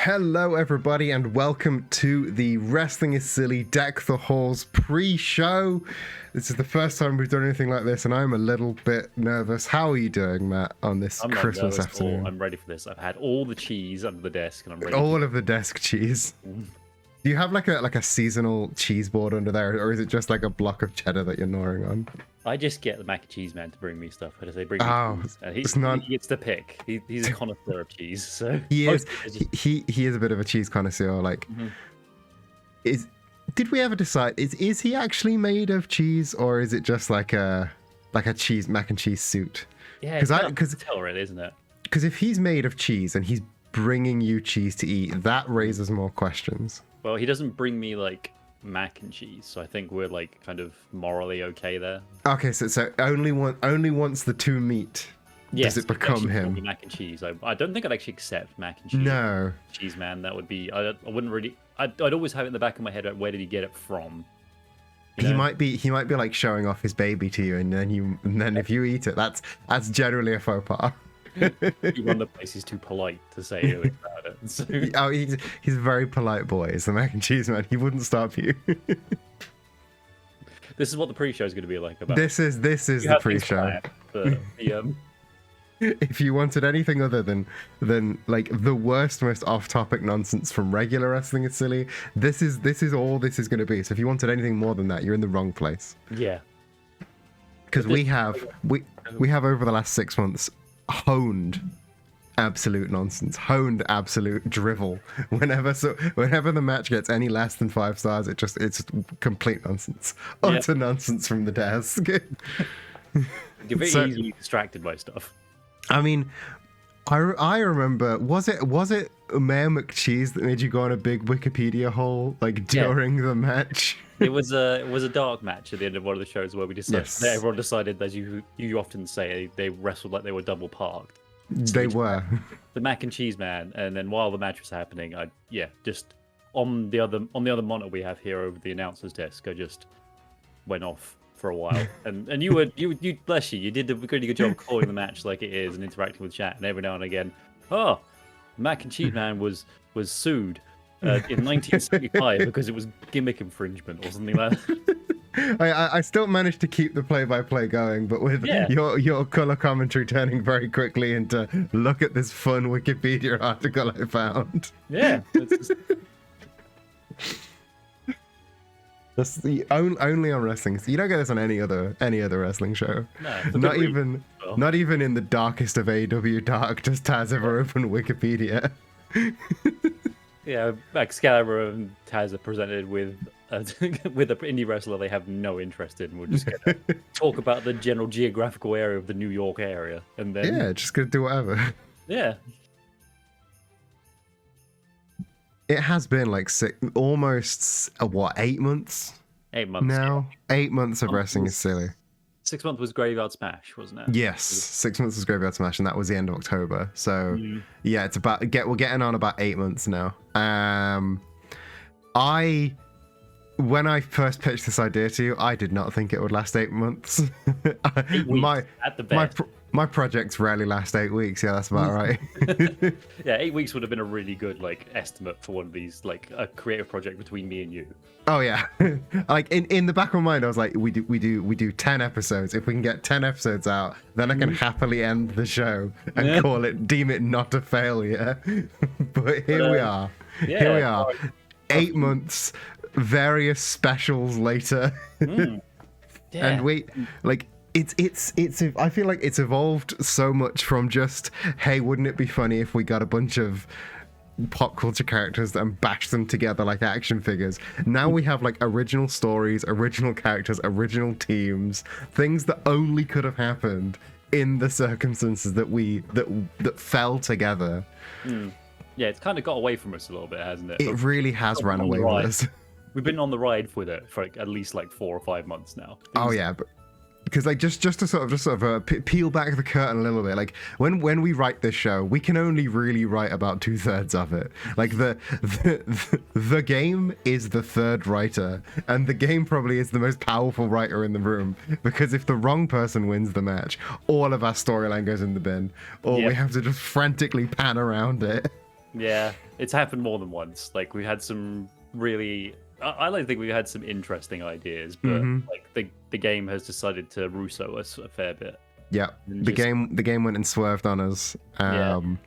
Hello, everybody, and welcome to the Wrestling is Silly Deck the Halls pre-show. This is the first time we've done anything like this, and I'm a little bit nervous. How are you doing, Matt, on this Christmas afternoon? I'm ready for this. I've had all the cheese under the desk, and I'm ready. All of the desk cheese. Do you have like a seasonal cheese board under there, or is it just like a block of cheddar that you're gnawing on? I just get the mac and cheese man to bring me stuff. I just say, bring me cheese. And he gets to pick. He's a connoisseur of cheese, so he is. He is a bit of a cheese connoisseur. Like, did we ever decide? Is he actually made of cheese, or is it just like a cheese mac and cheese suit? Yeah, because tell really, isn't it? Because if he's made of cheese and he's bringing you cheese to eat, that raises more questions. Well, he doesn't bring me like mac and cheese, so I think we're like kind of morally okay there. Okay, so only once the two meet does it become him. Mac and cheese. I don't think I'd actually accept mac and cheese. No, cheese man. That would be. I wouldn't really. I'd always have it in the back of my head. Where did he get it from? He might be like showing off his baby to you, and then if you eat it, that's generally a faux pas. You run the place. He's too polite to say anything about it. So... Oh, he's a very polite boy. He's the mac and cheese man. He wouldn't stop you. This is what the pre-show is going to be like. About this is the pre-show. If you wanted anything other than like the worst, most off-topic nonsense from regular Wrestling is Silly, this is all this is going to be. So if you wanted anything more than that, you're in the wrong place. Yeah. Because we have over the last 6 months honed absolute nonsense, honed absolute drivel. Whenever the match gets any less than 5 stars, it's complete nonsense, utter nonsense from the desk. You're very easily distracted by stuff. I mean, I remember, was it Mayor McCheese that made you go on a big Wikipedia hole like during the match? It was a dark match at the end of one of the shows where we decided everyone decided, as you often say, they wrestled like they were double parked. They were. The mac and cheese man, and then while the match was happening, just on the other monitor we have here over the announcer's desk, I just went off for a while, and you bless you did a really good job calling the match like it is and interacting with chat, and every now and again, mac and cheese man was sued in 1975 because it was gimmick infringement or something like that. I still managed to keep the play-by-play going, but with your color commentary turning very quickly into look at this fun Wikipedia article I found. Yeah. That's the only on wrestling. You don't get this on any other wrestling show. No, not even in the darkest of AEW dark does Taz ever open Wikipedia. Yeah, Excalibur and Taz are presented with an indie wrestler they have no interest in. We're just gonna talk about the general geographical area of the New York area, and then just gonna do whatever. Yeah. It has been like almost 8 months? 8 months now. 8 months of Wrestling is Silly. 6 months was Graveyard Smash, wasn't it? Yes, 6 months was Graveyard Smash, and that was the end of October. So yeah, it's we're getting on about 8 months now. When I first pitched this idea to you, I did not think it would last 8 months. 8 weeks at the best. My projects rarely last 8 weeks. Yeah, that's about right. Yeah, 8 weeks would have been a really good estimate for one of these, a creative project between me and you. Oh yeah, like in the back of my mind, I was like, we do 10 episodes. If we can get 10 episodes out, then I can happily end the show and deem it not a failure. But here we are. Yeah, here we are. 8 months, various specials later, and we It's I feel like it's evolved so much from just, hey, wouldn't it be funny if we got a bunch of pop culture characters and bash them together like action figures. Now we have original stories, original characters, original teams, things that only could have happened in the circumstances that fell together. Yeah, it's kind of got away from us a little bit, hasn't it? It really has run away with us. We've been on the ride with it for at least 4 or 5 months now. Oh yeah, but because just to sort of peel back the curtain a little bit, when we write this show, we can only really write about 2/3 of it. The game is the third writer, and the game probably is the most powerful writer in the room, because if the wrong person wins the match, all of our storyline goes in the bin, or we have to just frantically pan around it. Yeah, it's happened more than once. Like we had some really, I don't think we had some interesting ideas, but like the game has decided to Russo us a fair bit. Yeah, And the just- game went and swerved on us. And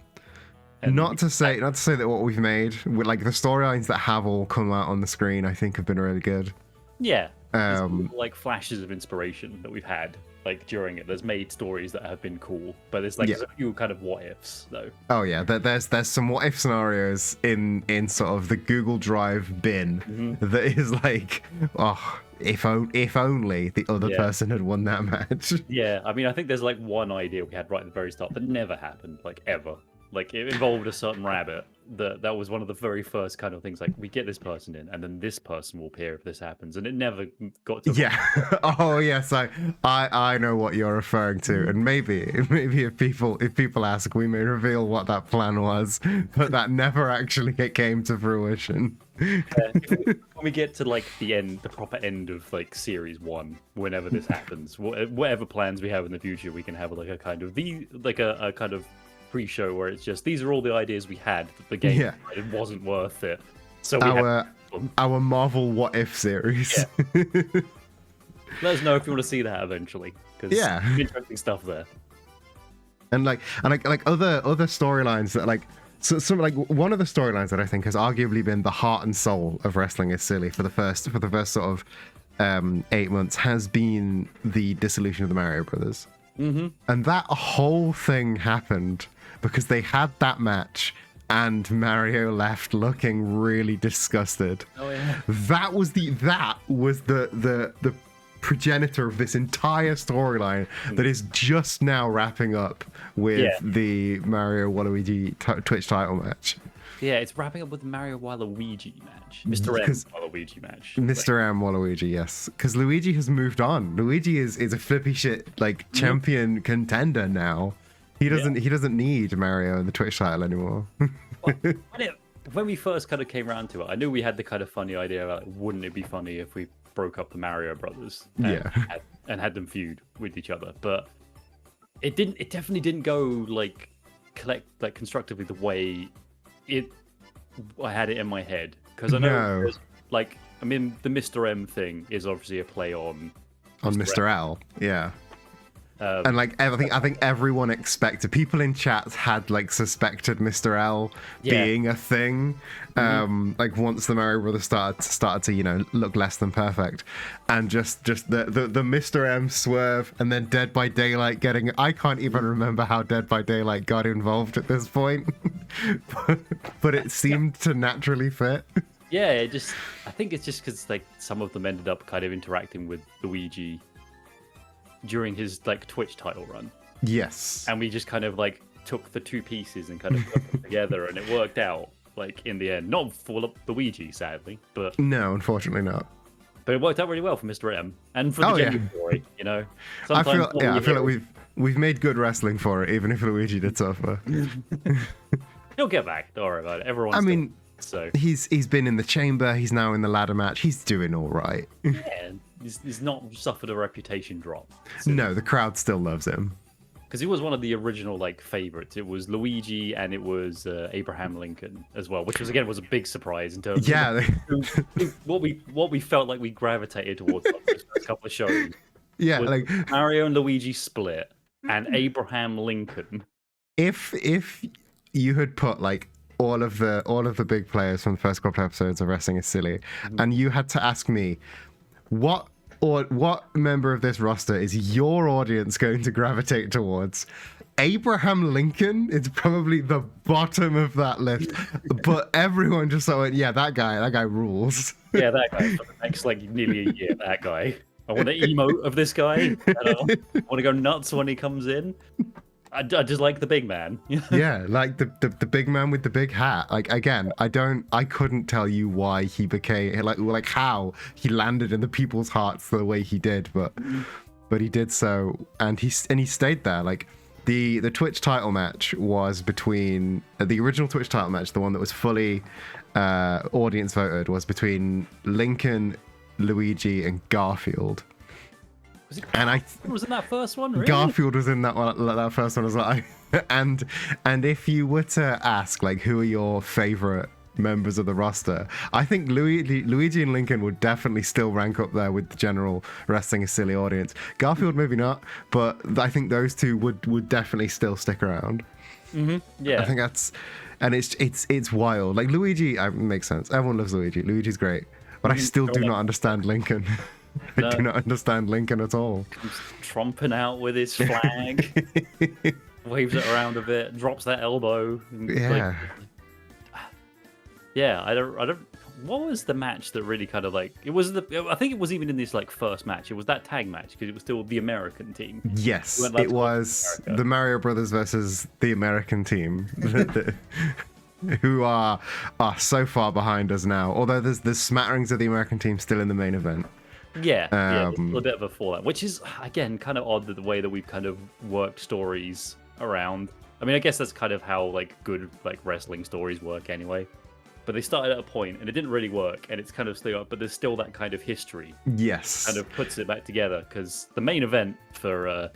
Not to say that what we've made, with like the storylines that have all come out on the screen, I think have been really good. Yeah, like flashes of inspiration that we've had like during it. There's made stories that have been cool, but there's like there's a few kind of what ifs though. Oh yeah, there's some what if scenarios in sort of the Google Drive bin that is like, oh, if only the other person had won that match. Yeah, I mean, I think there's like one idea we had right at the very start that never happened, like ever. Like it involved a certain rabbit. That was one of the very first kind of things. Like we get this person in, and then this person will appear if this happens, and it never got to. Yeah. Oh yes, I know what you're referring to, and maybe if people ask, we may reveal what that plan was, but that never actually came to fruition. When we get to like the end, the proper end of like series 1, whenever this happens, whatever plans we have in the future, we can have like a kind of a kind of pre-show where it's just these are all the ideas we had that the game it wasn't worth it, so our Marvel what if series. Let us know if you want to see that eventually, because interesting stuff there. And like other storylines that like some like one of the storylines that I think has arguably been the heart and soul of Wrestling is Silly for the first sort of 8 months has been the dissolution of the Mario Brothers. And that whole thing happened because they had that match and Mario left looking really disgusted. Oh yeah. That was the progenitor of this entire storyline that is just now wrapping up with the Mario Waluigi Twitch title match. Yeah, it's wrapping up with the Mario Waluigi match. Mr. M Waluigi match. Mr. M Waluigi, yes. Because Luigi has moved on. Luigi is a flippy shit like champion contender now. He doesn't need Mario in the Twitch title anymore. When we first kind of came around to it, I knew we had the kind of funny idea about wouldn't it be funny if we broke up the Mario Brothers and had them feud with each other, but it definitely didn't go like constructively the way I had it in my head, because I know like I mean the Mr. M thing is obviously a play on Mr. L. Yeah. And like I think everyone expected, people in chats had like suspected Mr. L being a thing. Like once the Mario Brothers started to look less than perfect, and just the Mr. M swerve, and then Dead by Daylight getting. I can't even remember how Dead by Daylight got involved at this point, but it seemed to naturally fit. Yeah, I think it's just because like some of them ended up kind of interacting with Luigi during his like Twitch title run. Yes. And we just kind of like took the two pieces and kind of put them together, and it worked out like in the end. Not for Luigi, sadly, but no, unfortunately not. But it worked out really well for Mr. M and for the genuine story, you know. I feel like we've made good wrestling for it, even if Luigi did suffer. He'll get back. Don't worry about it. Everyone's. I mean, so he's been in the chamber. He's now in the ladder match. He's doing all right. Yeah. He's not suffered a reputation drop. So. No, the crowd still loves him. Because he was one of the original like favorites. It was Luigi and it was Abraham Lincoln as well, which was a big surprise in terms of what we felt like we gravitated towards on those first couple of shows. Yeah, like Mario and Luigi split and Abraham Lincoln. If you had put like all of the big players from the first couple of episodes of Wrestling is Silly, and you had to ask me what member of this roster is your audience going to gravitate towards? Abraham Lincoln is probably the bottom of that list, but everyone just went, yeah, that guy rules. Yeah, that guy for the next like nearly a year. That guy. I want an emote of this guy. I want to go nuts when he comes in. I just like the big man. Yeah, like the big man with the big hat. Like again, I couldn't tell you why he became like how he landed in the people's hearts the way he did, but he did so, and he stayed there. Like the Twitch title match was between the original Twitch title match, the one that was fully audience voted, was between Lincoln, Luigi, and Garfield. Was it? And Was in that first one? Really? Garfield was in that one, that first one as well. and if you were to ask, like, who are your favorite members of the roster, I think Luigi and Lincoln would definitely still rank up there with the general wrestling is silly audience. Garfield maybe not, but I think those two would definitely still stick around. Yeah, I think that's, and it's wild. Like Luigi, makes sense. Everyone loves Luigi. Luigi's great, but I still do not understand Lincoln. I do not understand Lincoln at all. Comes tromping out with his flag, waves it around a bit, drops that elbow. Yeah. Yeah, I don't. What was the match that really kind of like it was I think it was even in this like first match. It was that tag match because it was still the American team. Yes, it was the Mario Brothers versus the American team, who are so far behind us now. Although there's smatterings of the American team still in the main event. Yeah, yeah, a little bit of a fallout, which is again kind of odd that the way that we've kind of worked stories around. I mean, I guess that's kind of how like good like wrestling stories work anyway. But they started at a point and it didn't really work, and it's kind of still up, but there's still that kind of history. Yes. Kind of puts it back together because the main event for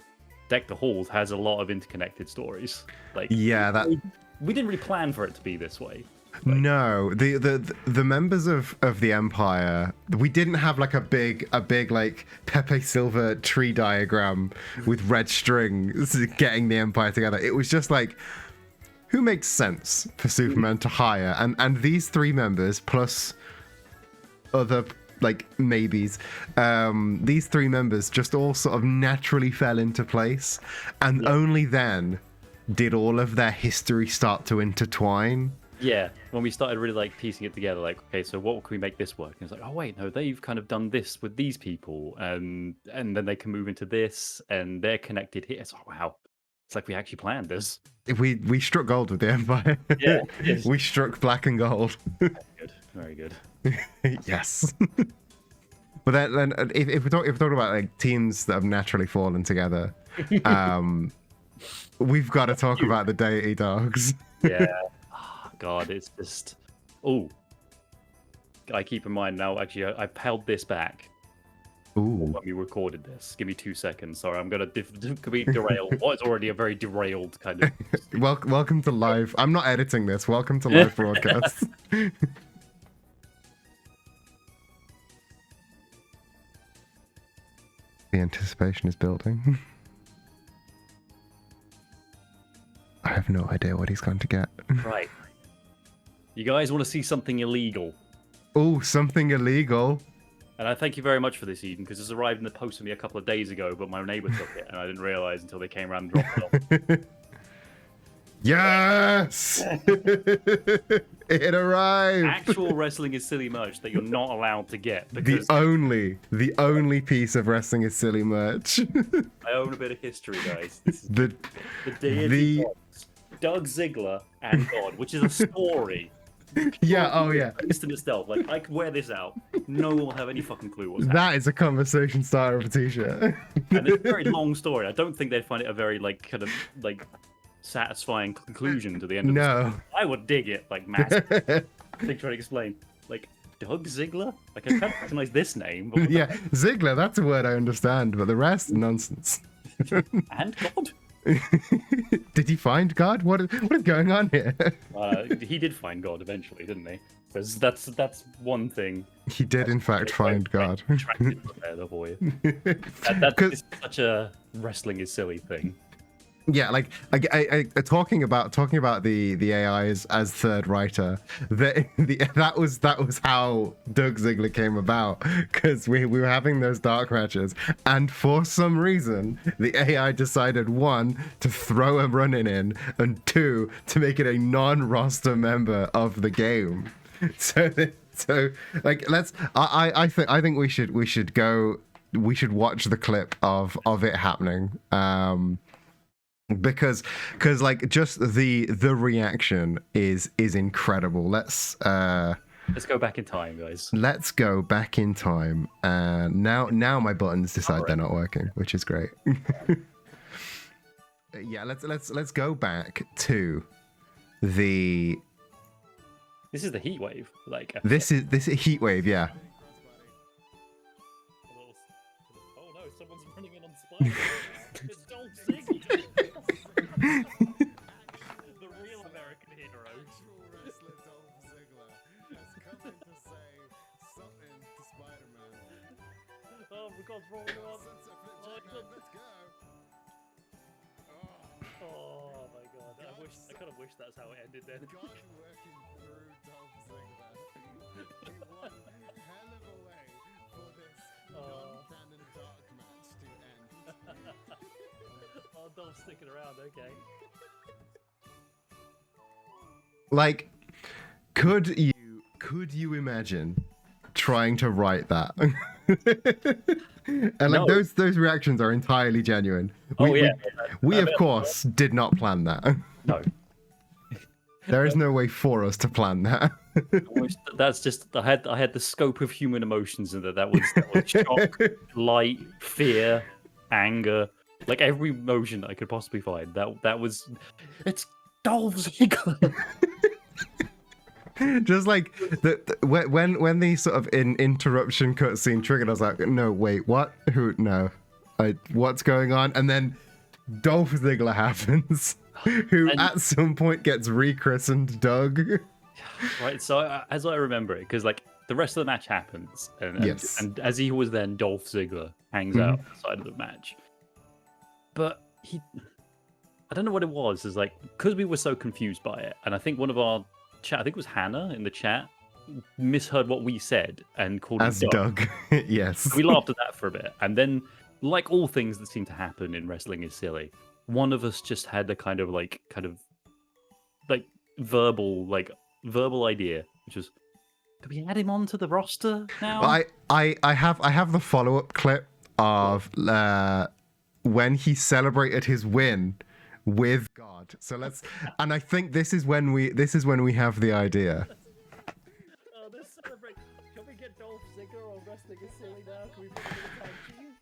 Deck the Halls has a lot of interconnected stories. Like, yeah, we didn't really plan for it to be this way. Like, no, the members of the Empire, we didn't have like a big like Pepe Silva tree diagram with red strings getting the Empire together. It was just like, who makes sense for Superman to hire? And these three members plus other like maybes, these three members just all sort of naturally fell into place, and only then did all of their history start to intertwine. Yeah, when we started really like piecing it together, like, okay, so what can we make this work? And it's like, oh wait, no, they've kind of done this with these people, and then they can move into this, and they're connected here. It's like, wow, it's like we actually planned this. We struck gold with the Empire. Yeah, we struck black and gold. Good, very good. Yes. But then if we're talking about like teams that have naturally fallen together, we've got to talk about the Deity Dogs. Yeah. God, it's just... Oh. I keep in mind now, actually, I've held this back. Ooh. When we recorded this. Give me 2 seconds. Sorry, I'm going to be derailed. What is already a very derailed kind of... Welcome to live... I'm not editing this. Welcome to live broadcast. The anticipation is building. I have no idea what he's going to get. Right. You guys want to see something illegal? Oh, something illegal. And I thank you very much for this, Eden, because this arrived in the post to me a couple of days ago, but my neighbor took it, and I didn't realize until they came around and dropped it off. Yes! It arrived! Actual Wrestling is Silly merch that you're not allowed to get. Because the only piece of Wrestling is Silly merch. I own a bit of history, guys. This is the Deity Dogs, Doug Ziggler and God, which is a story. Yeah, oh yeah. Instant itself. Like, I could wear this out. No one will have any fucking clue what's happening. That is a conversation starter of a t-shirt. And it's a very long story. I don't think they'd find it a very, like, kind of, like, satisfying conclusion to the end of the story. I would dig it, like, massively. I think trying to explain. Like, Doug Ziggler? Like, I can't recognize this name. But yeah, Ziggler, that's a word I understand, but the rest, nonsense. And God? Did he find God? What is going on here? He did find God eventually, didn't he? Because that's one thing. He did, in fact, find God. There for you. That's such a Wrestling is Silly thing. Yeah, like I talking about the AI as third writer. That was how Doug Ziggler came about, because we were having those dark matches, and for some reason the AI decided, 1, to throw a run-in in, and 2, to make it a non-roster member of the game. So like I think we should watch the clip of it happening. Because like just the reaction is incredible. Let's go back in time, guys. Let's go back in time. Now my buttons decide they're not working, which is great. Yeah, let's go back to the. This is the heat wave, like. This is heat wave, yeah. Oh no! Someone's running It's Dolph Ziggler. The real American hero. Actual wrestler Dolph Ziggler has come in to say something to Spider-Man. Oh, my God's rolling up. Let's go. Oh my God! I kind of wish that's how it ended then. God working through Dolph Ziggler. He won hell of a way for this non-canon dark match to end. Oh, Dolph's sticking around. Okay. Like, could you imagine trying to write that? And like No. those reactions are entirely genuine. We of course did not plan that. No. There is no way for us to plan that. That's just I had the scope of human emotions in that was shock, light, fear, anger, like every emotion I could possibly find. That was it's Dolph Ziggler. Just like when the sort of interruption cutscene triggered, I was like, no, wait, what? Who? No, what's going on? And then Dolph Ziggler happens, who at some point gets rechristened Doug. Right. So as I remember it, because like the rest of the match happens, and as he was then, Dolph Ziggler hangs out outside of the match, but I don't know what it was. Is like because we were so confused by it, and I think one of our chat, I think it was Hannah in the chat, misheard what we said and called as him Doug. Yes. We laughed at that for a bit, and then, like all things that seem to happen in wrestling is silly, one of us just had a kind of verbal idea, which was, could we add him onto the roster now? Well, I have the follow-up clip of when he celebrated his win with God. So let's, and I think this is when we have the idea. Oh, let's celebrate. Can we get Dolph Ziggler on Wrestling is Silly now? Can we put him in a tag team?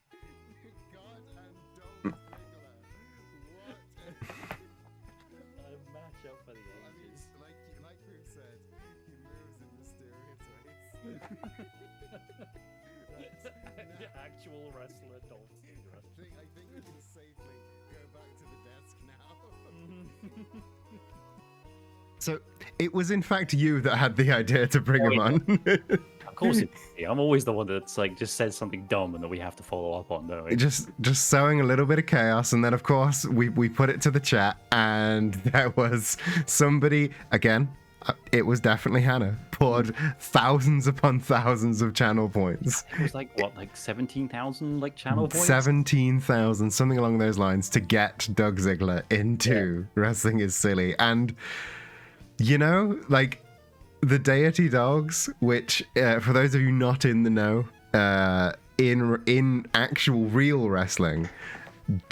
God and Dolph Ziggler. What A matchup for the ages. like we've said, he moves in mysterious ways. Actual wrestler Dolph Ziggler. I think we can safely go back to the desk now. So it was in fact you that had the idea to bring him on. Of course it's me. I'm always the one that's like just says something dumb and that we have to follow up on, don't we? Just sowing a little bit of chaos, and then of course we put it to the chat, and there was somebody again. It was definitely Hannah. Poured thousands upon thousands of channel points. It was like what, like 17,000 like channel points? 17,000, something along those lines, to get Doug Ziggler into Wrestling is Silly. And you know, like the Deity Dogs, which for those of you not in the know, in actual real wrestling,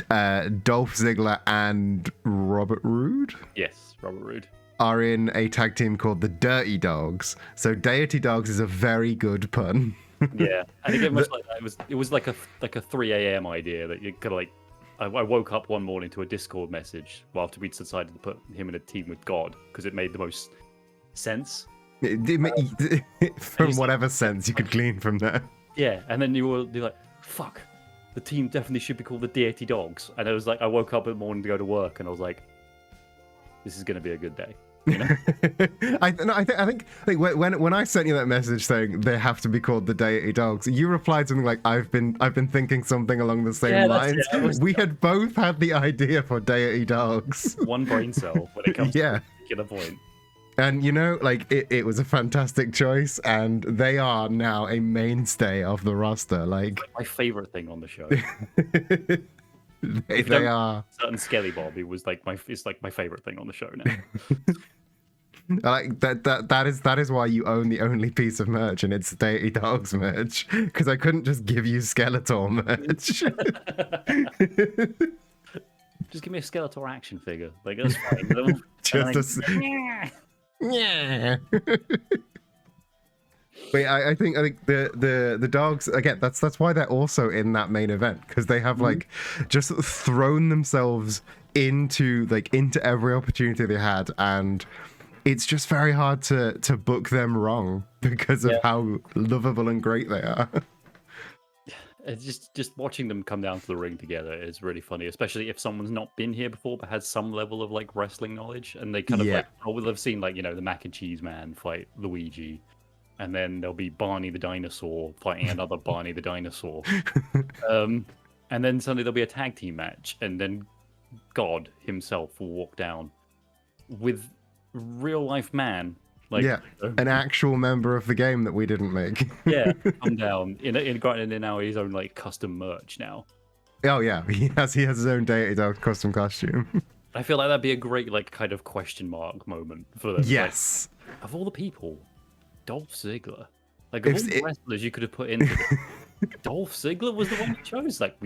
Dolph Ziggler and Robert Roode. Yes, Robert Roode. Are in a tag team called the Dirty Dogs. So Deity Dogs is a very good pun. Yeah, I think it was like that. It was like a 3 a.m. idea that you could like. I woke up one morning to a Discord message after we'd decided to put him in a team with God because it made the most sense. From whatever sense you could glean from that. Yeah, and then you're like, fuck, the team definitely should be called the Deity Dogs. And it was like I woke up in the morning to go to work and I was like, this is going to be a good day. You know? I think when I sent you that message saying they have to be called the Deity Dogs, you replied something like, "I've been thinking something along the same lines." We had both had the idea for Deity Dogs. One brain cell when it comes to a particular point. And you know, like it was a fantastic choice, and they are now a mainstay of the roster. Like my favorite thing on the show. They are. Certain Skelly Bob, it's like my favorite thing on the show now. Like that is why you own the only piece of merch, and it's Deity Dogs merch, because I couldn't just give you Skeletor merch. Just give me a Skeletor action figure, like that's fine. Yeah. But I think the dogs again. That's why they're also in that main event, because they have like just thrown themselves into every opportunity they had, and it's just very hard to book them wrong because of how lovable and great they are. It's just watching them come down to the ring together is really funny, especially if someone's not been here before but has some level of like wrestling knowledge, and they kind of like, oh, we'll have seen like, you know, the Mac and Cheese Man fight Luigi, and then there'll be Barney the dinosaur fighting another Barney the dinosaur, and then suddenly there'll be a tag team match, and then God himself will walk down with real life man. Like, an actual member of the game that we didn't make. Come down in now his own like custom merch now. Oh yeah, he has his own Deity Dog custom costume. I feel like that'd be a great like kind of question mark moment for them. Yes. Like, of all the people, Dolph Ziggler. Like of all the wrestlers you could have put into this, Dolph Ziggler was the one you chose. Like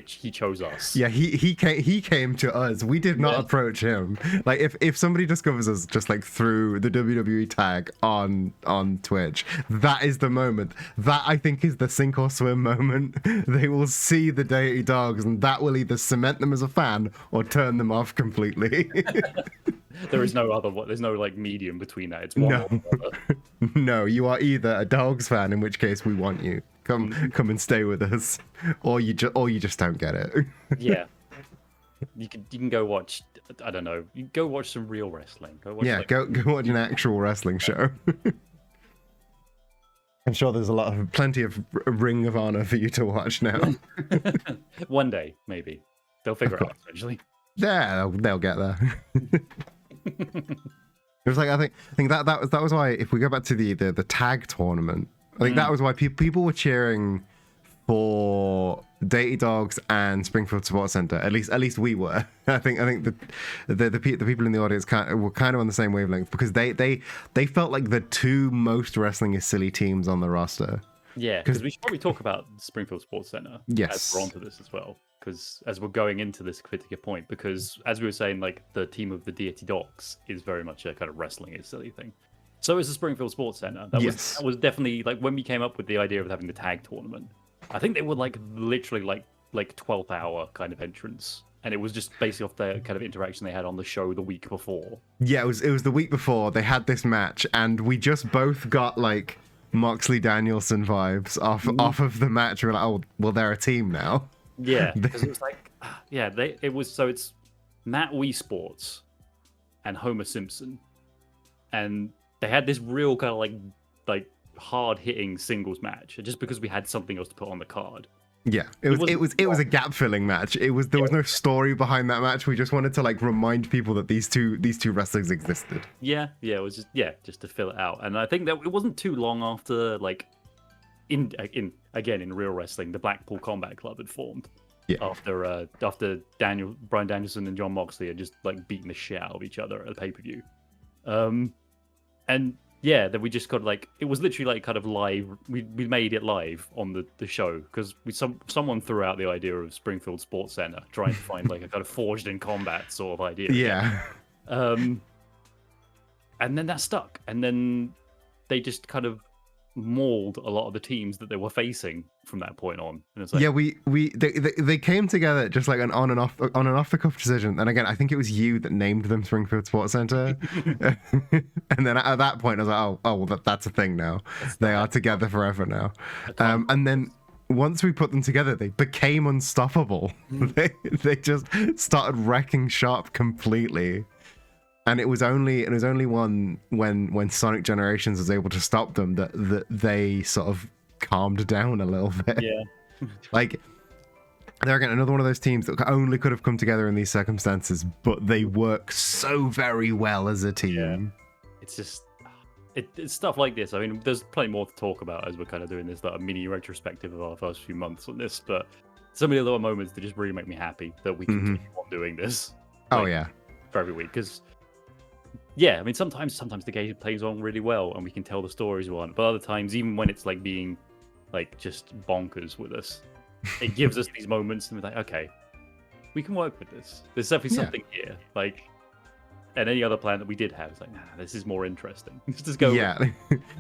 he chose us. Yeah, he came to us. We did not approach him. Like if somebody discovers us just like through the WWE tag on Twitch, that is the moment. That I think is the sink or swim moment. They will see the Deity Dogs, and that will either cement them as a fan or turn them off completely. There's no like medium between that. It's one or the other. No, you are either a Dogs fan, in which case we want you. Come and stay with us, or you just don't get it. Yeah, you can go watch. I don't know. You go watch some real wrestling. Go watch, go watch an actual wrestling show. I'm sure there's plenty of Ring of Honor for you to watch now. One day, maybe they'll figure it out eventually. Yeah, they'll get there. It was like I think that was why, if we go back to the tag tournament, I think that was why people were cheering for Deity Dogs and Springfield Sports Center. At least we were. I think the people in the audience were kind of on the same wavelength, because they felt like the two most wrestling is silly teams on the roster. Yeah, because we should probably talk about Springfield Sports Center. Yes, as we're onto this as well, because as we're going into this particular point, because as we were saying, like the team of the Deity Dogs is very much a kind of wrestling is silly thing. So is the Springfield Sports Center. That was definitely like when we came up with the idea of having the tag tournament. I think they were like literally like 12th hour kind of entrance, and it was just basically off the kind of interaction they had on the show the week before. Yeah, it was the week before they had this match, and we just both got like Moxley Danielson vibes off of the match. We're like, oh well, they're a team now. Yeah, because it was like, it's Matt Wii Sports and Homer Simpson, and they had this real kind of like hard hitting singles match, just because we had something else to put on the card. Yeah, it was a gap filling match. There was no story behind that match. We just wanted to like remind people that these two wrestlers existed. Yeah, it was just to fill it out. And I think that it wasn't too long after like in real wrestling, the Blackpool Combat Club had formed. Yeah. After Bryan Danielson and Jon Moxley had just like beaten the shit out of each other at a pay-per-view. And yeah, then we just got like, it was literally like kind of live. We made it live on the show, because someone threw out the idea of Springfield Sports Center, trying to find like a kind of forged in combat sort of idea. Yeah. And then that stuck, and then they just kind of mauled a lot of the teams that they were facing from that point on. And it's like, yeah, they came together just like an on and off the cuff decision. And again, I think it was you that named them Springfield Sports Center. And then at that point, I was like, oh well, that's a thing now. They are together forever now. And then once we put them together, they became unstoppable. They just started wrecking shop completely. And it was only when Sonic Generations was able to stop them that they sort of calmed down a little bit. Yeah. Like, they're again another one of those teams that only could have come together in these circumstances, but they work so very well as a team. Yeah. It's just it's stuff like this. I mean, there's plenty more to talk about as we're kind of doing this, like a mini retrospective of our first few months on this, but some of the little moments that just really make me happy that we continue on doing this. Oh yeah. For every week, because yeah, I mean, sometimes the game plays on really well and we can tell the stories we want, but other times, even when it's like being like just bonkers with us, it gives us these moments and we're like, okay, we can work with this. There's definitely something here. Like, and any other plan that we did have, it's like, nah, this is more interesting. Let's just go. Yeah,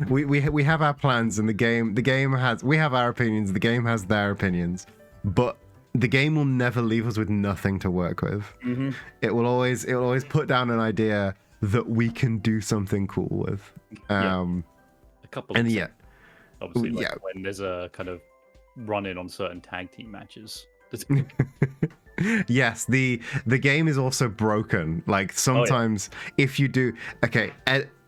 we have our plans, and we have our opinions. The game has their opinions, but the game will never leave us with nothing to work with. Mm-hmm. It will always put down an idea that we can do something cool with. A couple of obviously, like when there's a kind of run in on certain tag team matches. Yes, the game is also broken. Like sometimes if you do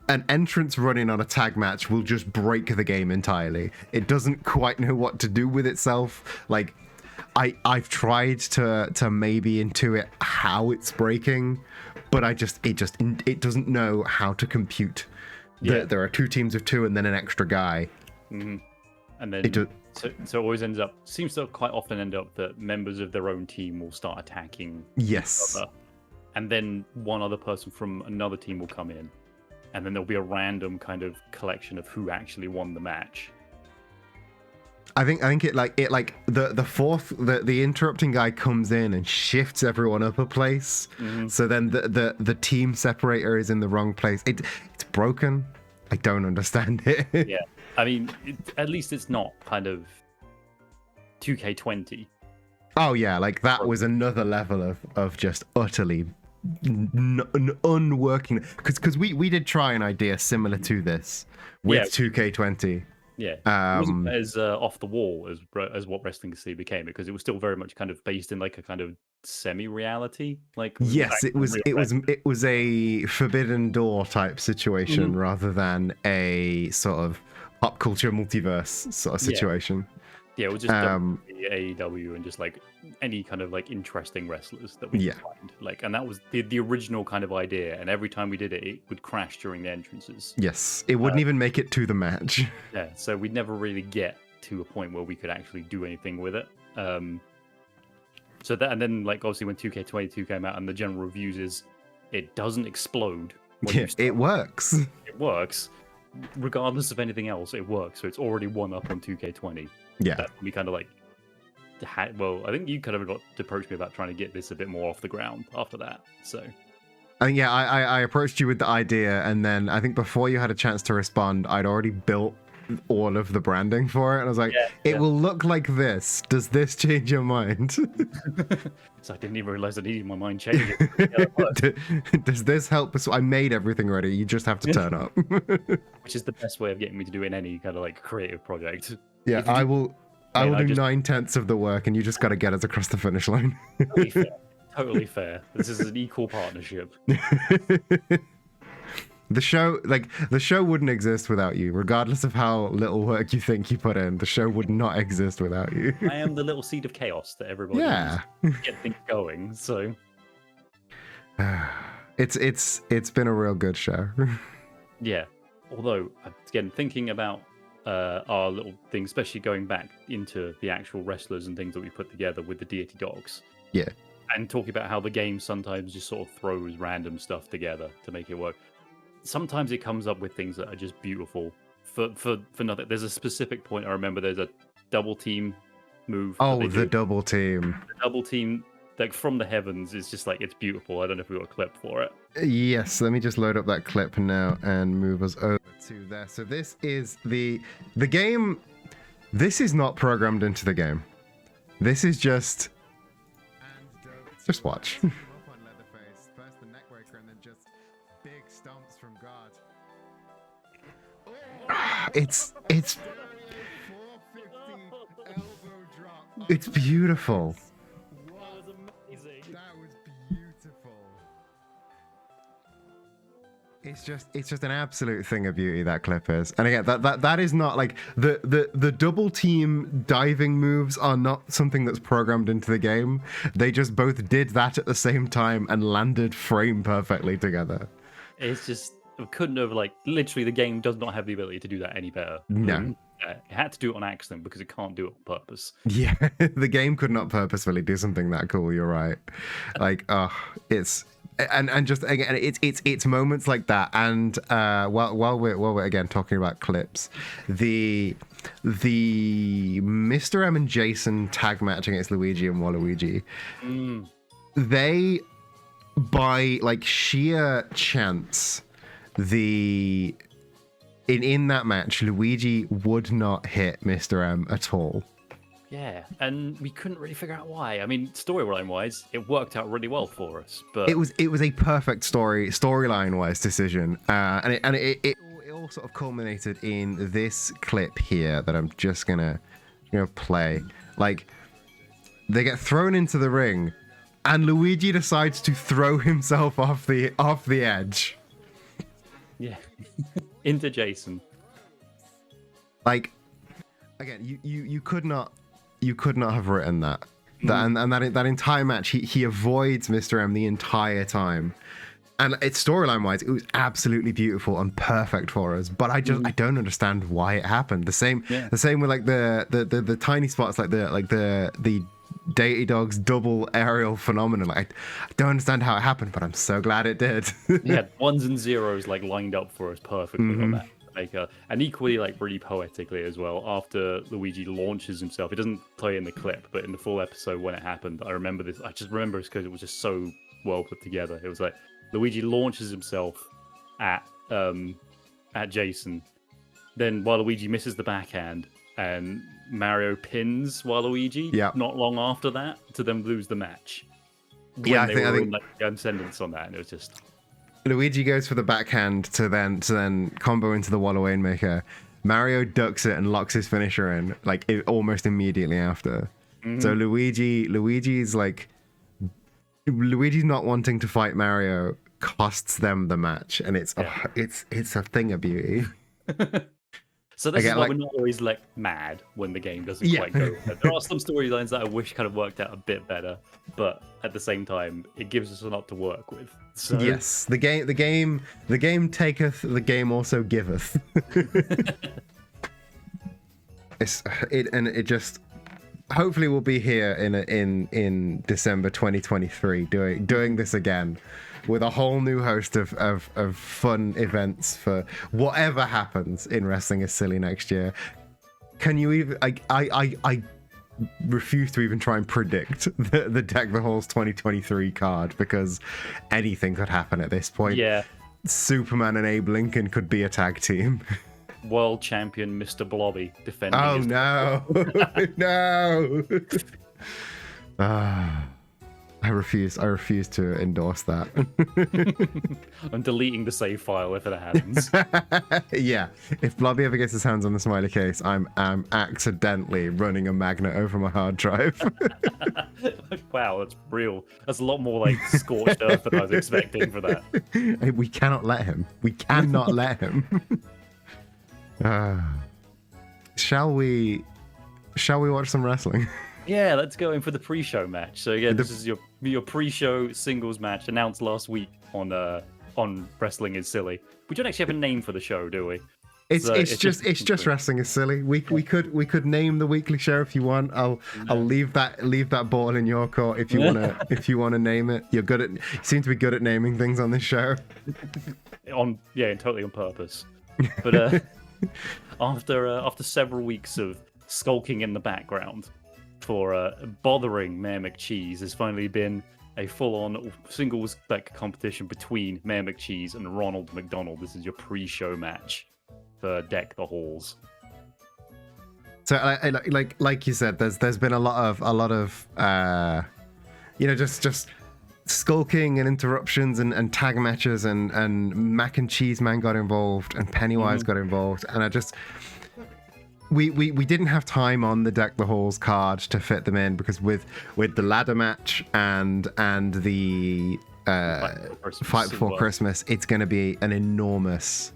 an entrance running on a tag match will just break the game entirely. It doesn't quite know what to do with itself. Like I've tried to maybe intuit how it's breaking, but it doesn't know how to compute that there are 2 teams of 2 and then an extra guy. Mm-hmm. And then so it always seems to quite often end up that members of their own team will start attacking each other, and then one other person from another team will come in, and then there'll be a random kind of collection of who actually won the match. I think the fourth the interrupting guy comes in and shifts everyone up a place. Mm-hmm. So then the team separator is in the wrong place. It's broken. I don't understand it. Yeah, I mean, at least it's not kind of 2K20. Oh yeah, like that was another level of just utterly unworking. Because we did try an idea similar to this with 2K20. Yeah, it wasn't as off the wall as what Wrestling C became, because it was still very much kind of based in like a kind of semi-reality. Like yes, it was a Forbidden Door type situation rather than a sort of pop culture multiverse sort of situation. Yeah, it was just AEW and just like any kind of like interesting wrestlers that we could find. Like, and that was the original kind of idea. And every time we did it, it would crash during the entrances. Yes, it wouldn't even make it to the match. Yeah, so we'd never really get to a point where we could actually do anything with it. So that, and then like obviously when 2K22 came out, and the general reviews is it doesn't explode. It works. It works, regardless of anything else. It works. So it's already one up on 2K20. Yeah, that we kind of like well, I think you kind of got to approach me about trying to get this a bit more off the ground after that. So I think I approached you with the idea, and then I think before you had a chance to respond, I'd already built all of the branding for it, and I was like, it will look like this. Does this change your mind? So I didn't even realize I needed my mind changing. Does this help us? I made everything ready. You just have to turn up. Which is the best way of getting me to do in any kind of like creative project. Yeah, I will do 9/10 of the work, and you just got to get us across the finish line. Totally fair. This is an equal partnership. The show wouldn't exist without you, regardless of how little work you think you put in. The show would not exist without you. I am the little seed of chaos that everybody needs to get things going. So it's been a real good show. Yeah. Although again, thinking about our little thing, especially going back into the actual wrestlers and things that we put together with the deity dogs. Yeah. And talking about how the game sometimes just sort of throws random stuff together to make it work. Sometimes it comes up with things that are just beautiful for nothing. There's a specific point I remember. There's a double team move. Oh, the double team. The double team, like from the heavens, is just like, it's beautiful. I don't know if we got a clip for it. Yes, let me just load up that clip now and move us over to there. So this is the game. This is not programmed into the game. This is just watch. First the neckbreaker and then just big stomps from God. It's beautiful. That was amazing. That was beautiful. It's just an absolute thing of beauty, that clip is. And again, that is not like the double team diving moves are not something that's programmed into the game. They just both did that at the same time and landed frame perfectly together. It's just, it couldn't have, like, literally the game does not have the ability to do that any better. No. It had to do it on accident because it can't do it on purpose. Yeah, the game could not purposefully do something that cool. You're right. Like, it's and just again, it's moments like that. And while we're again talking about clips, the Mr. M and Jason tag match against Luigi and Waluigi, they, by like sheer chance, in that match, Luigi would not hit Mr. M at all. Yeah, and we couldn't really figure out why. I mean, storyline wise, it worked out really well for us. But it was a perfect storyline wise decision, and it all sort of culminated in this clip here that I'm just gonna play. Like, they get thrown into the ring, and Luigi decides to throw himself off the edge. Yeah, into Jason. Like, again, you could not have written that. And that entire match, he avoids Mr. M the entire time. And it's storyline wise, it was absolutely beautiful and perfect for us. But I don't understand why it happened. The same with like the tiny spots, like the Dainty Dog's double aerial phenomenon. Like, I don't understand how it happened, but I'm so glad it did. Yeah, ones and zeros like lined up for us perfectly on that. Like, and equally, like, really poetically as well. After Luigi launches himself, it doesn't play in the clip, but in the full episode when it happened, I remember this. I just remember this because it was just so well put together. It was like Luigi launches himself at Jason, then Waluigi misses the backhand, and Mario pins Waluigi. Yeah. Not long after that, to then lose the match. Yeah, I think like the ascendance on that, and it was just. Luigi goes for the backhand to then combo into the Walla Maker. Mario ducks it and locks his finisher in like almost immediately after. So Luigi's not wanting to fight Mario costs them the match, and it's a thing of beauty. So this is why we're not always like mad when the game doesn't quite go. There are some storylines that I wish kind of worked out a bit better, but at the same time, it gives us a lot to work with. So... Yes, the game taketh, the game also giveth. It just hopefully we'll be here in December 2023 doing this again with a whole new host of fun events for whatever happens in Wrestling is Silly next year. Can you even I refuse to even try and predict the Deck the Halls 2023 card, because anything could happen at this point. Yeah. Superman and Abe Lincoln could be a tag team. World champion Mr. Blobby defending. Oh no. No. I refuse to endorse that. I'm deleting the save file if it happens. Yeah, if Blobby ever gets his hands on the smiley case, I'm accidentally running a magnet over my hard drive. Wow, that's real. That's a lot more like scorched earth than I was expecting for that. We cannot let him. We cannot let him. Shall we watch some wrestling? Yeah, let's go in for the pre-show match. So again, this is your pre-show singles match announced last week on Wrestling is Silly. We don't actually have a name for the show, do we? It's just Wrestling is Silly. We could name the weekly show if you want. I'll leave that ball in your court if you wanna name it. You seem to be good at naming things on this show. Totally on purpose. But after several weeks of skulking in the background for bothering Mayor McCheese, has finally been a full-on singles competition between Mayor McCheese and Ronald McDonald. This is your pre-show match for Deck the Halls. So, like you said, there's been a lot of just skulking and interruptions and tag matches and Mac and Cheese Man got involved and Pennywise got involved, and we didn't have time on the Deck the Halls card to fit them in, because with the ladder match and the Fight Before Christmas, it's going to be an enormous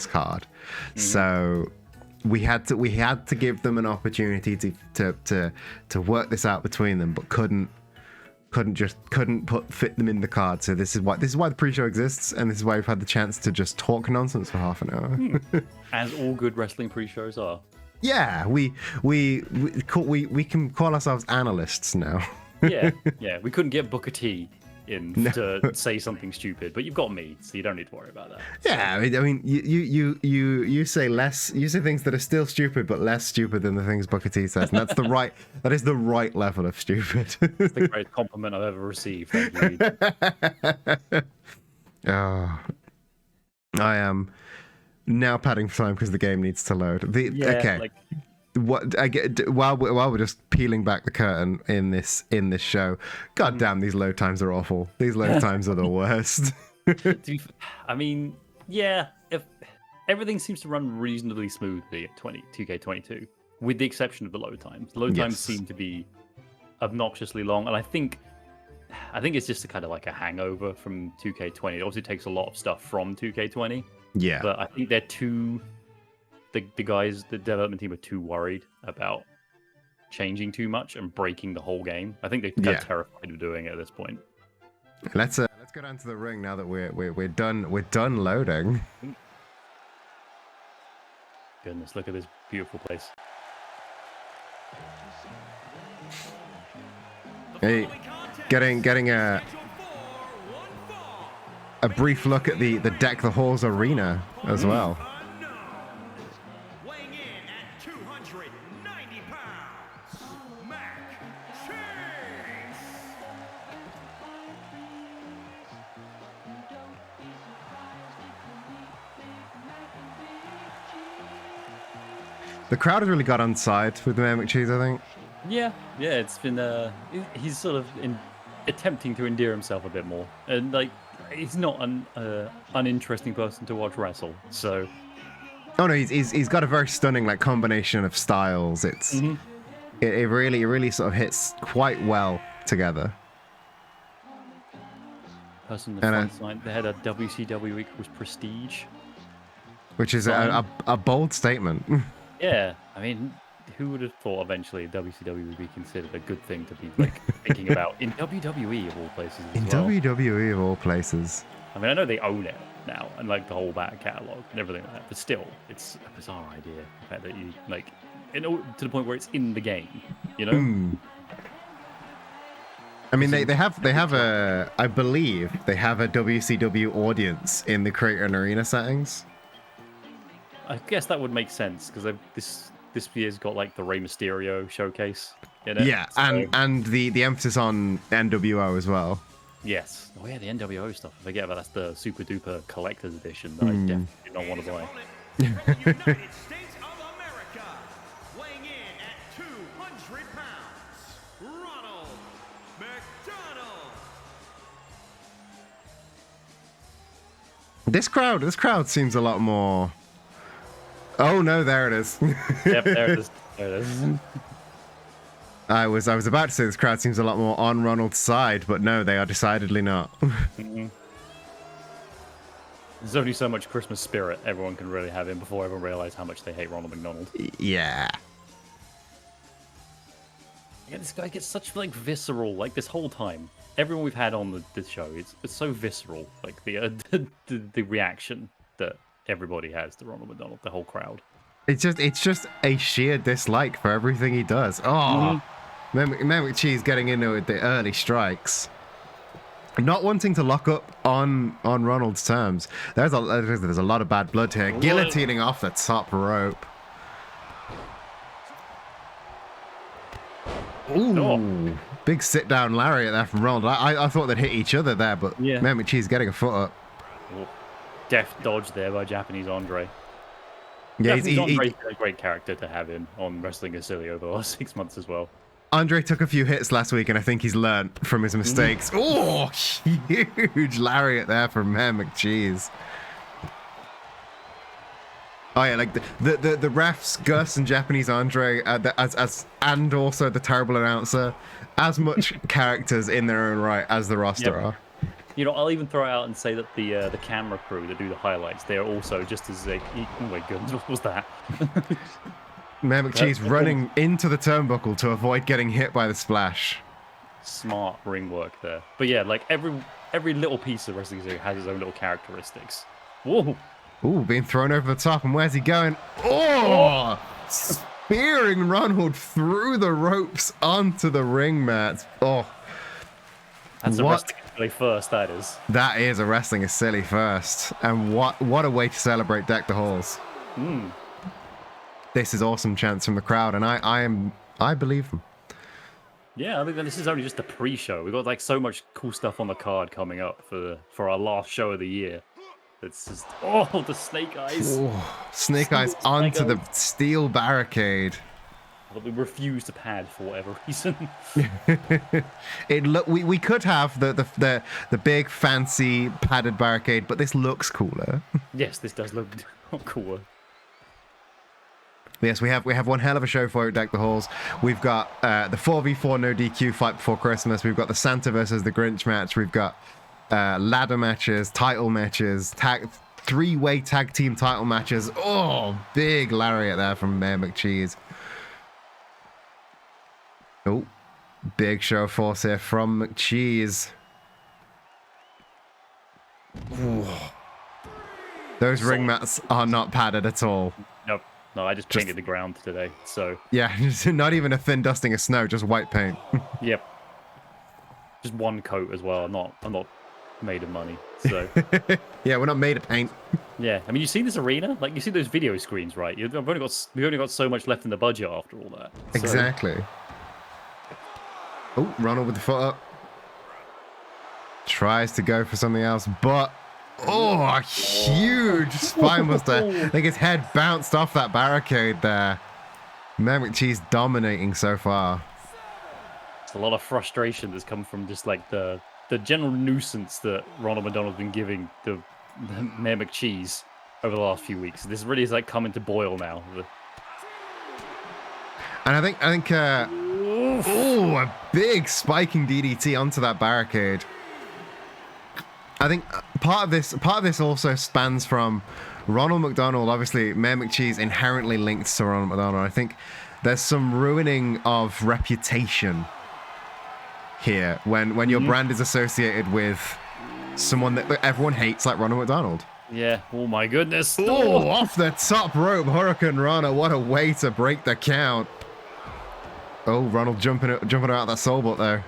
card. So we had to give them an opportunity to work this out between them, but couldn't fit them in the card. So this is why the pre-show exists, and this is why we've had the chance to just talk nonsense for half an hour. As all good wrestling pre-shows are. Yeah, we can call ourselves analysts now. yeah. We couldn't get Booker T in to say something stupid, but you've got me, so you don't need to worry about that. Yeah, I mean, you say things that are still stupid, but less stupid than the things Booker T says, and that is the right level of stupid. It's the greatest compliment I've ever received. Thank you. Oh, I am now padding for time because the game needs to load. While we're just peeling back the curtain in this show, god damn, these load times are awful. These load times are the worst. I mean, yeah, if everything seems to run reasonably smoothly at 2K22, with the exception of the load times. The load times seem to be obnoxiously long, and I think it's just a kind of like a hangover from 2K20. It obviously takes a lot of stuff from 2K20. Yeah. But I think they're too... The guys, the development team are too worried about changing too much and breaking the whole game. I think they're terrified of doing it at this point. Let's go down to the ring now that we're done loading. Goodness, look at this beautiful place. Hey, getting a brief look at the Deck the Halls arena as well. Weighing in at 290 pounds, Mac Cheese. The crowd has really got on side with the Man McCheese, I think. Yeah, it's been he's sort of attempting to endear himself a bit more, and like he's not an uninteresting person to watch wrestle. So, oh no, he's got a very stunning like combination of styles. It's it really sort of hits quite well together. Person in the front sign, they had a WCW equals prestige, which is a bold statement. Yeah, I mean, who would have thought eventually WCW would be considered a good thing to be like thinking about in WWE of all places? WWE of all places. I mean, I know they own it now and like the whole back catalog and everything like that, but still, it's a bizarre idea. The fact that you like, to the point where it's in the game, you know. I mean, they have a, I believe they have a WCW audience in the Creator and Arena settings. I guess that would make sense because this year's got like the Rey Mysterio showcase in it. Yeah, so... and the emphasis on NWO as well. Yes. Oh yeah, the NWO stuff. I forget about that's the super duper collector's edition that I definitely do not want to buy. United States of America, weighing in at 200 pounds, Ronald McDonald. This crowd seems a lot more. Oh no, there it is. Yep, there it is. There it is. I was about to say this crowd seems a lot more on Ronald's side, but no, they are decidedly not. There's only so much Christmas spirit everyone can really have in before everyone realizes how much they hate Ronald McDonald. Yeah. Yeah, this guy gets such like visceral, like this whole time. Everyone we've had on this show, it's so visceral, like the reaction that everybody has to Ronald McDonald, the whole crowd. It's just a sheer dislike for everything he does. Oh, Man McCheese getting into it the early strikes, not wanting to lock up on Ronald's terms. There's a lot of bad blood here. Guillotining off the top rope. Ooh, big sit down lariat there from Ronald. I thought they'd hit each other there, but Man McCheese getting a foot up. Deft dodge there by Japanese Andre. Yeah, Andre's a great character to have in on Wrestling is Silly over the last 6 months as well. Andre took a few hits last week, and I think he's learned from his mistakes. Oh, huge lariat there from Man McCheese. Oh yeah, like the refs, Gus and Japanese Andre, and also the terrible announcer, as much characters in their own right as the roster are. You know, I'll even throw out and say that the camera crew that do the highlights, they are also just as oh my goodness, what was that? Man McCheese running into the turnbuckle to avoid getting hit by the splash. Smart ring work there. But yeah, like every little piece of wrestling series has its own little characteristics. Whoa! Ooh, being thrown over the top, and where's he going? Oh! Spearing Ronald through the ropes onto the ring mat. Oh. That's a wrestling is silly first, that is. That is a wrestling is silly first. And what a way to celebrate Deck the Halls. This is awesome chants from the crowd, and I believe them. Yeah, I mean, this is only just the pre-show. We've got like so much cool stuff on the card coming up for our last show of the year. It's just the snake eyes. Oh, snake eyes onto the steel barricade. But we refuse to pad for whatever reason. We could have the big fancy padded barricade, but this looks cooler. Yes, this does look cooler. Yes, we have one hell of a show for you at Deck the Halls. We've got the 4v4 no DQ fight before Christmas. We've got the Santa versus the Grinch match. We've got ladder matches, title matches, three-way tag team title matches. Oh, big lariat there from Mayor McCheese. Oh, big show of force here from McCheese. Ooh. Those ring mats are not padded at all. Nope. No, I just painted the ground today, so... Yeah, not even a thin dusting of snow, just white paint. Yep. Just one coat as well. I'm not made of money, so... Yeah, we're not made of paint. Yeah, I mean, you see this arena? Like, you see those video screens, right? We've only got so much left in the budget after all that. So... Exactly. Oh, Ronald with the foot up. Tries to go for something else, but... Oh, a huge spine buster. I think his head bounced off that barricade there. Mayor McCheese dominating so far. It's a lot of frustration that's come from just like the general nuisance that Ronald McDonald's been giving the Mayor McCheese over the last few weeks. This really is like coming to boil now. And I think oh, a big spiking DDT onto that barricade. I think part of this also spans from Ronald McDonald. Obviously, Mayor McCheese inherently linked to Ronald McDonald. I think there's some ruining of reputation here when your brand is associated with someone that everyone hates, like Ronald McDonald. Yeah. Oh my goodness. Oh, off the top rope, Hurricane Rana. What a way to break the count. Oh, Ronald jumping out that soul boat there.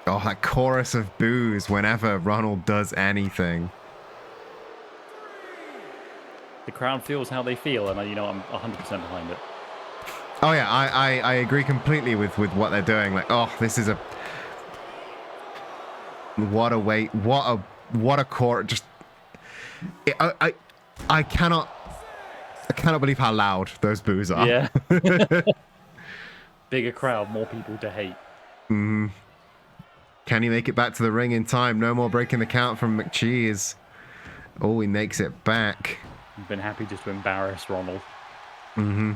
Oh, that chorus of boos whenever Ronald does anything. The crowd feels how they feel, and I'm 100% behind it. Oh yeah, I agree completely with what they're doing. Like, oh, this is what a weight, what a core. Just, I cannot believe how loud those boos are. Yeah. Bigger crowd, more people to hate. Mm-hmm. Can he make it back to the ring in time? No more breaking the count from McCheese. Oh, he makes it back. I've been happy just to embarrass Ronald. Mm-hmm.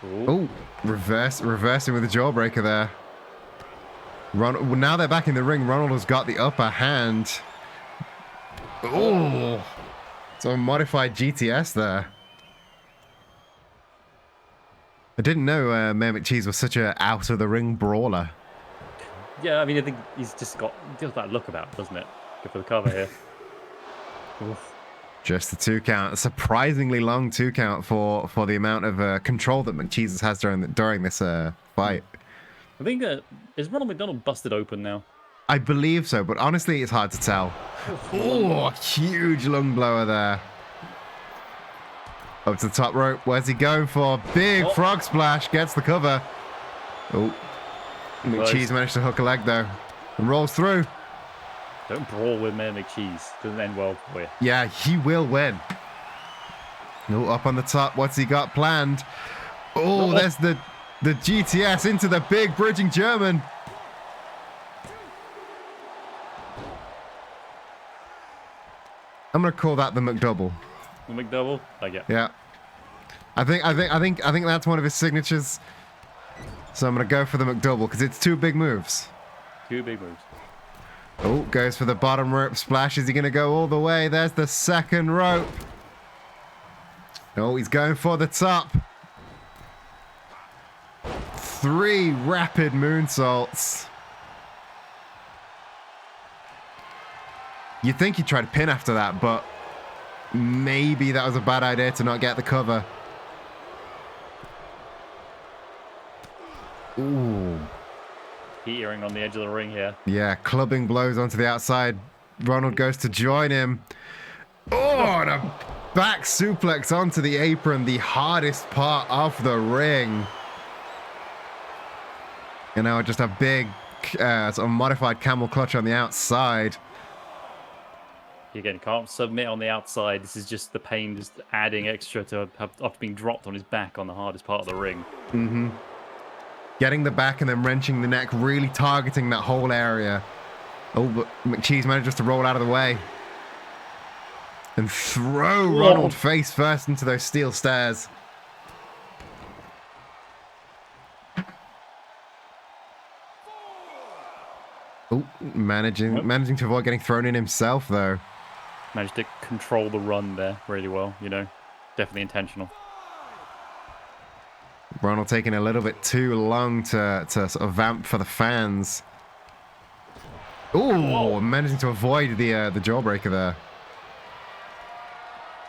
Oh, reversing with the jawbreaker there. Now they're back in the ring. Ronald has got the upper hand. Oh, it's a modified GTS there. I didn't know Mayor McCheese was such a out of the ring brawler. Yeah, I mean, I think he's just got that look about it, doesn't it? Go for the cover here. Oof. Just the 2 count. A surprisingly long 2 count for the amount of control that McCheese has during this fight. I think is Ronald McDonald busted open now? I believe so, but honestly, it's hard to tell. Oh, huge lung blower there. Up to the top rope. Where's he going for? Big frog splash. Gets the cover. Oh. McCheese managed to hook a leg though, and rolls through. Don't brawl with Mayor McCheese. Doesn't end well for you. Yeah, he will win. Oh, up on the top. What's he got planned? Oh, there's the GTS into the big bridging German. I'm gonna call that the McDouble. The McDouble? Yeah. I think that's one of his signatures. So I'm going to go for the McDouble because it's 2 big moves. 2 big moves. Oh, goes for the bottom rope splash. Is he going to go all the way? There's the second rope. Oh, he's going for the top. 3 rapid moonsaults. You'd think he'd try to pin after that, but maybe that was a bad idea to not get the cover. Ooh. Teetering on the edge of the ring here. Yeah, clubbing blows onto the outside. Ronald goes to join him. Oh, and a back suplex onto the apron, the hardest part of the ring. And now just a big sort of modified camel clutch on the outside. Again, can't submit on the outside. This is just the pain just adding extra to after being dropped on his back on the hardest part of the ring. Mm-hmm. Getting the back and then wrenching the neck, really targeting that whole area. Oh, but McCheese manages to roll out of the way. and throw Ronald face first into those steel stairs. Oh, managing to avoid getting thrown in himself, though. Managed to control the run there really well, you know. Definitely intentional. Ronald taking a little bit too long to sort of vamp for the fans. Oh, managing to avoid the jawbreaker there.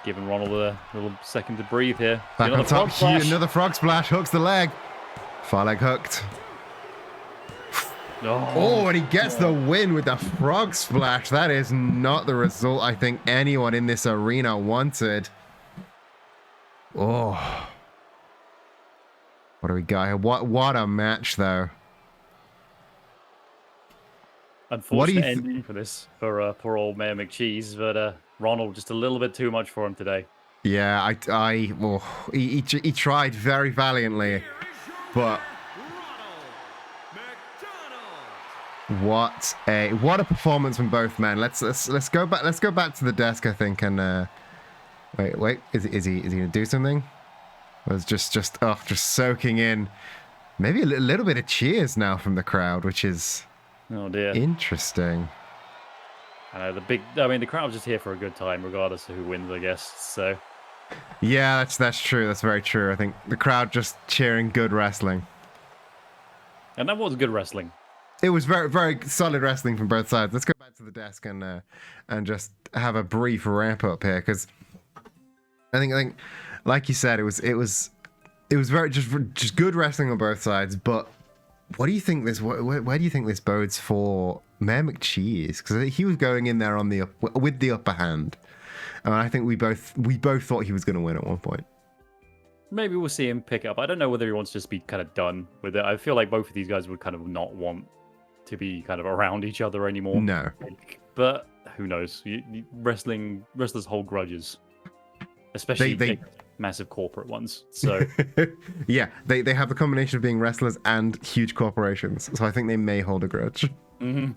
Giving Ronald a little second to breathe here. Back on top, another frog splash, hooks the leg. Far leg hooked. Oh, and he gets the win with the frog splash. That is not the result I think anyone in this arena wanted. Oh. What do we got here? What a match, though. Unfortunate ending for this, for poor old Mayor McCheese, but Ronald just a little bit too much for him today. Yeah, he tried very valiantly, but what a performance from both men. Let's go back to the desk, I think, and wait, is he gonna do something? Was just soaking in maybe a little bit of cheers now from the crowd, which is interesting. I know the crowd's just here for a good time, regardless of who wins, I guess. So yeah, that's true. That's very true. I think the crowd just cheering good wrestling, and that was good wrestling. It was very, very solid wrestling from both sides. Let's go back to the desk and just have a brief wrap up here, because I think, like you said, it was very just good wrestling on both sides. But what do you think where do you think this bodes for Mayor McCheese? Because he was going in there with the upper hand, and I think we both thought he was going to win at one point. Maybe we'll see him pick up. I don't know whether he wants to just be kind of done with it. I feel like both of these guys would kind of not want to be kind of around each other anymore. No. But who knows? Wrestlers hold grudges. Especially big, massive corporate ones. So yeah, they have the combination of being wrestlers and huge corporations. So I think they may hold a grudge. Mm-hmm.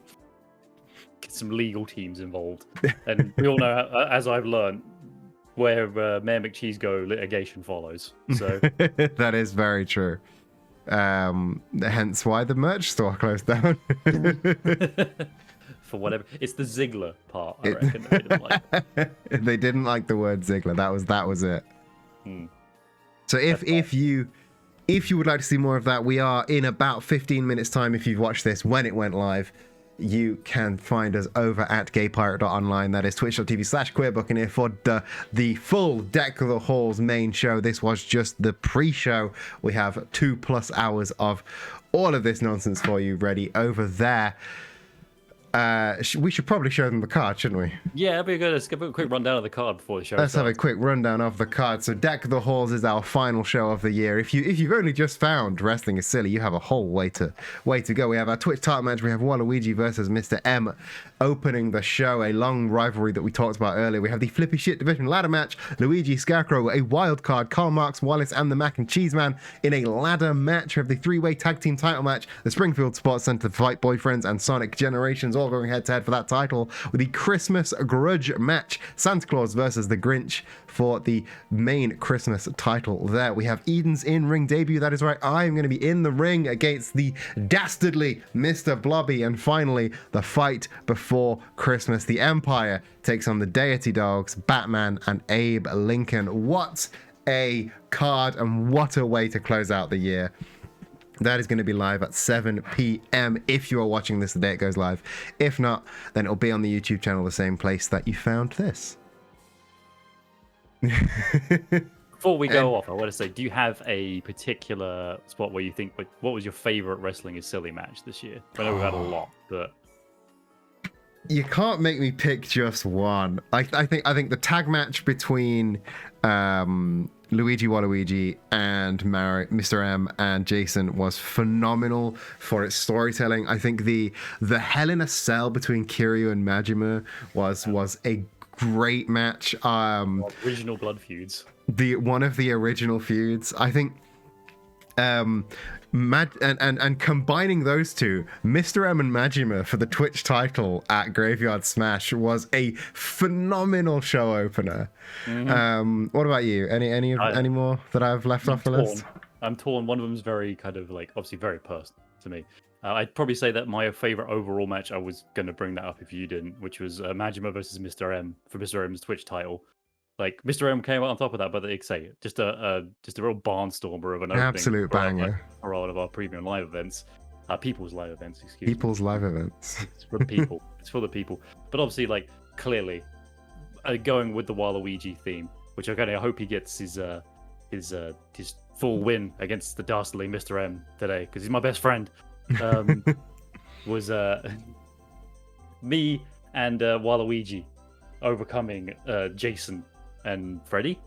Get some legal teams involved. And we all know, as I've learned, where Mayor McCheese go, litigation follows. So that is very true. Hence why the merch store closed down. For whatever, it's the Ziggler part. I reckon they didn't like. They didn't like the word Ziggler. That was it. So if you would like to see more of that, we are in about 15 minutes time. If you've watched this when it went live, you can find us over at gaypirate.online. That is twitch.tv/queerbuccaneer for the full Deck of the Halls main show. This was just the pre-show. We have 2+ hours of all of this nonsense for you ready over there. We should probably show them the card, shouldn't we? Yeah, that'd be good. Let's give a quick rundown of the card before the show Let's starts. have a quick rundown of the card. So Deck of the Halls is our final show of the year. If you've only just found Wrestling is Silly, you have a whole way to go. We have our Twitch title match. We have Waluigi versus Mr. M opening the show, a long rivalry that we talked about earlier. We have the Flippy Shit Division ladder match. Luigi, Scarecrow, a wild card. Karl Marx, Wallace, and the Mac and Cheese Man in a ladder match. We have the 3-way tag team title match. The Springfield Sports Center Fight Boyfriends and Sonic Generations all going head to head for that title, with the Christmas grudge match, Santa Claus versus the Grinch for the main Christmas title there. We have Eden's in-ring debut. That is right, I am going to be in the ring against the dastardly Mr. Blobby. And finally, the fight before Christmas. The Empire takes on the Deity Dogs, Batman and Abe Lincoln. What a card, and what a way to close out the year. That is going to be live at 7 p.m. if you are watching this the day it goes live. If not, then it'll be on the YouTube channel, the same place that you found this. Before we go off, I want to say, do you have a particular spot where you think, what was your favorite Wrestling is Silly match this year? I know we've had a lot, but you can't make me pick just one. I think the tag match between Luigi Waluigi and Mr. M and Jason was phenomenal for its storytelling. I think the Hell in a Cell between Kiryu and Majima was a great match. Original blood feuds. One of the original feuds. I think And combining those two, Mr. M and Majima for the Twitch title at Graveyard Smash was a phenomenal show opener. What about you? Any more that I've left off the list? I'm torn. One of them's very kind of like obviously very personal to me. I'd probably say that my favorite overall match, I was going to bring that up if you didn't, which was Majima versus Mr. M for Mr. M's Twitch title. Like Mr. M came out on top of that, but like say just a real barnstormer of an opening. Absolute banger. For all of our premium live events, people's live events. Excuse me. People's live events. It's for the people. It's for the people. But obviously, like clearly, going with the Waluigi theme, which I hope he gets his full win against the dastardly Mr. M today because he's my best friend. Was me and Waluigi overcoming Jason and Freddy.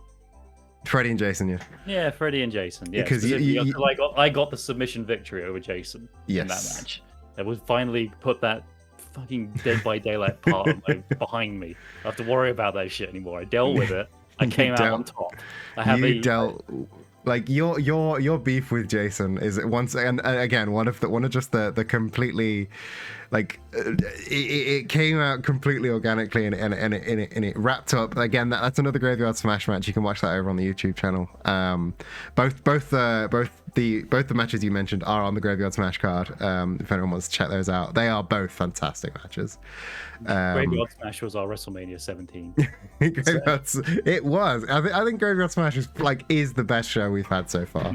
Freddy and Jason, yeah. Yeah, Freddy and Jason. Yeah, because I got the submission victory over Jason in that match. That was finally put that fucking Dead by Daylight part behind me. I don't have to worry about that shit anymore. I dealt with it. I came out on top. Like your beef with Jason is once and again one of just the completely like it came out completely organically and it wrapped up again. That's another Graveyard Smash match. You can watch that over on the YouTube channel. Both the matches you mentioned are on the Graveyard Smash card. If anyone wants to check those out, they are both fantastic matches. Graveyard Smash was our WrestleMania 17. It was. I think Graveyard Smash is the best show we've had so far.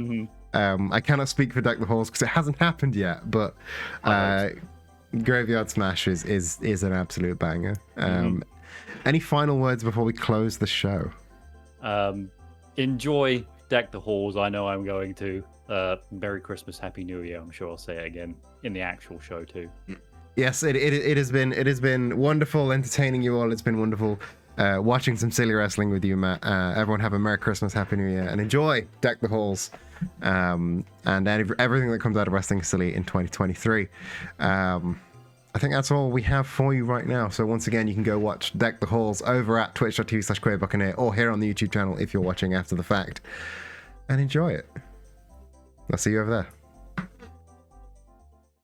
I cannot speak for Deck the Halls because it hasn't happened yet, but Graveyard Smash is an absolute banger. Any final words before we close the show? Enjoy Deck the Halls. I know I'm going to. Merry Christmas, Happy New Year. I'm sure I'll say it again in the actual show too. Yes, it has been wonderful entertaining you all. It's been wonderful watching some silly wrestling with you, Matt. Everyone have a Merry Christmas, Happy New Year, and enjoy Deck the Halls and everything that comes out of Wrestling Silly in 2023. I think that's all we have for you right now. So once again, you can go watch Deck the Halls over at twitch.tv/QueerBuccaneer or here on the YouTube channel if you're watching after the fact. And enjoy it. I'll see you over there.